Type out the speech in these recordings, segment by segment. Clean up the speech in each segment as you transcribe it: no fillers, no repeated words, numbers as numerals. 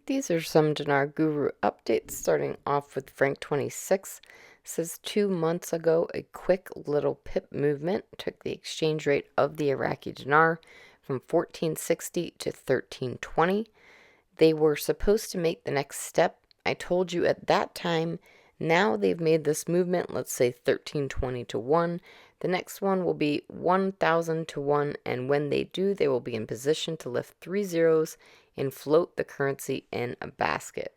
These are some Dinar Guru updates, starting off with Frank 26. Says 2 months ago, a quick little pip movement took the exchange rate of the Iraqi dinar from 1460 to 1320. They were supposed to make the next step. I told you at that time. Now they've made this movement, let's say 1320 to 1. The next one will be 1000 to 1, and when they do, they will be in position to lift 3 zeros and float the currency in a basket.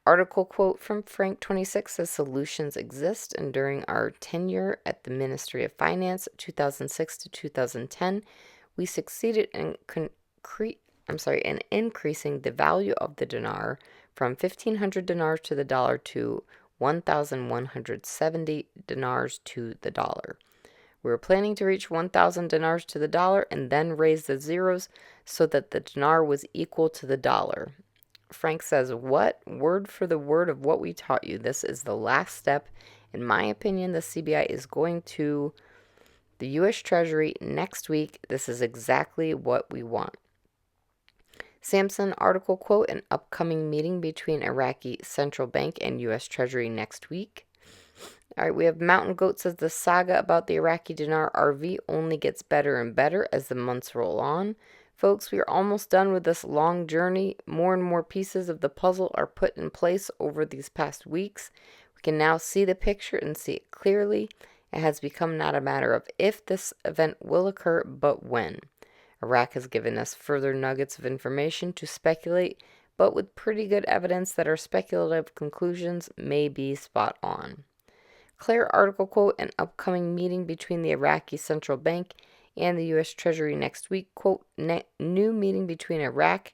Article quote from Frank 26 says solutions exist, and during our tenure at the Ministry of Finance 2006 to 2010, we succeeded in increasing the value of the dinar from 1,500 dinars to the dollar to 1,170 dinars to the dollar. We were planning to reach 1,000 dinars to the dollar and then raise the zeros so that the dinar was equal to the dollar. Frank says, what? Word for the word of what we taught you. This is the last step. In my opinion, the CBI is going to the U.S. Treasury next week. This is exactly what we want. Samson article quote, an upcoming meeting between Iraqi Central Bank and U.S. Treasury next week. All right, we have Mountain Goat says the saga about the Iraqi Dinar RV only gets better and better as the months roll on. Folks, we are almost done with this long journey. More and more pieces of the puzzle are put in place over these past weeks. We can now see the picture and see it clearly. It has become not a matter of if this event will occur, but when. Iraq has given us further nuggets of information to speculate, but with pretty good evidence that our speculative conclusions may be spot on. Claire article quote, an upcoming meeting between the Iraqi Central Bank and the U.S. Treasury next week, quote, new meeting between Iraq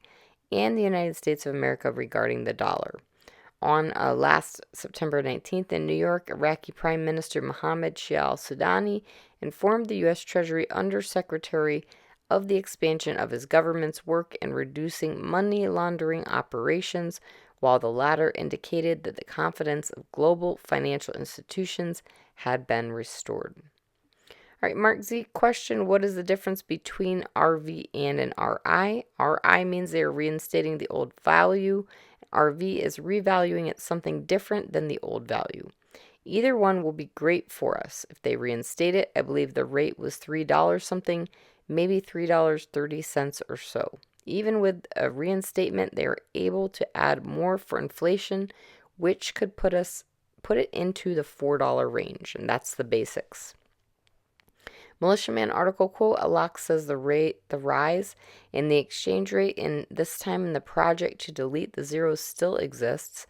and the United States of America regarding the dollar. On last September 19th in New York, Iraqi Prime Minister Mohammed Shia al-Sudani informed the U.S. Treasury Undersecretary of the expansion of his government's work in reducing money laundering operations, while the latter indicated that the confidence of global financial institutions had been restored. All right, Mark Z, question, what is the difference between RV and an RI? RI means they are reinstating the old value. RV is revaluing it something different than the old value. Either one will be great for us. If they reinstate it, I believe the rate was $3 something, maybe $3.30 or so. Even with a reinstatement, they are able to add more for inflation, which could put it into the $4 range, and that's the basics. Militiaman article quote, Alak says the rise in the exchange rate in this time in the project to delete the zeros still exists.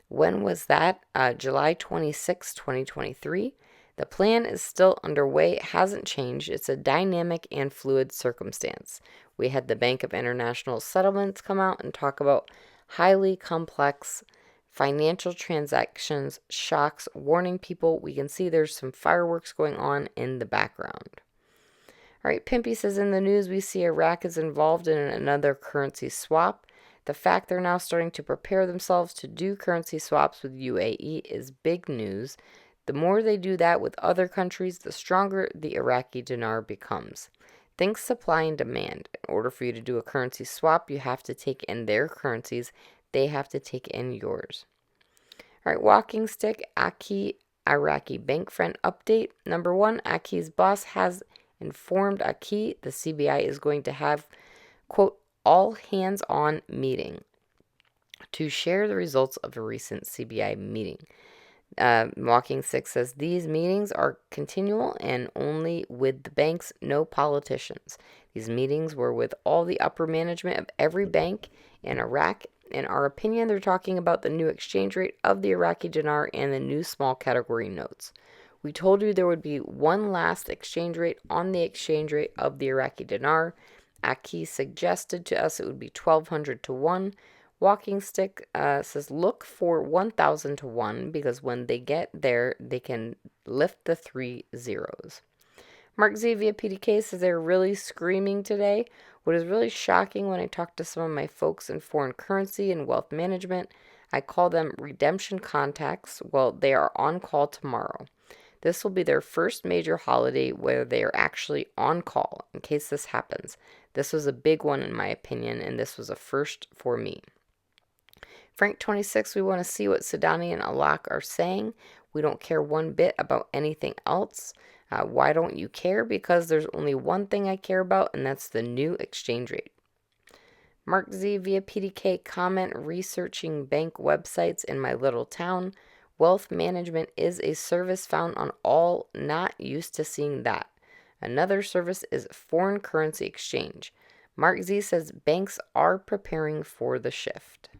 When was that? July 26, 2023. The plan is still underway. It hasn't changed. It's a dynamic and fluid circumstance. We had the Bank of International Settlements come out and talk about highly complex financial transactions, shocks, warning people. We can see there's some fireworks going on in the background. All right, Pimpy says in the news we see Iraq is involved in another currency swap. The fact they're now starting to prepare themselves to do currency swaps with UAE is big news. The more they do that with other countries, the stronger the Iraqi dinar becomes. Think supply and demand. In order for you to do a currency swap, you have to take in their currencies. They have to take in yours. All right, walking stick, Aki, Iraqi bank friend update. Number 1, Aki's boss has informed Aki the CBI is going to have, quote, all hands-on meeting to share the results of a recent CBI meeting. Walking Stick says these meetings are continual and only with the banks, no politicians. These meetings were with all the upper management of every bank in Iraq. In our opinion, they're talking about the new exchange rate of the Iraqi dinar and the new small category notes. We told you there would be one last exchange rate on the exchange rate of the Iraqi dinar. Aki suggested to us it would be 1,200 to 1. Walking Stick says look for 1,000 to 1 because when they get there, they can lift the 3 zeros. Mark Z via PDK says they're really screaming today. What is really shocking when I talk to some of my folks in foreign currency and wealth management, I call them redemption contacts. Well, they are on call tomorrow. This will be their first major holiday where they are actually on call in case this happens. This was a big one in my opinion, and this was a first for me. Frank 26, we want to see what Sudani and Alak are saying. We don't care one bit about anything else. Why don't you care? Because there's only one thing I care about, and that's the new exchange rate. Mark Z via PDK comment, researching bank websites in my little town. Wealth management is a service found on all, not used to seeing that. Another service is foreign currency exchange. Mark Z says banks are preparing for the shift.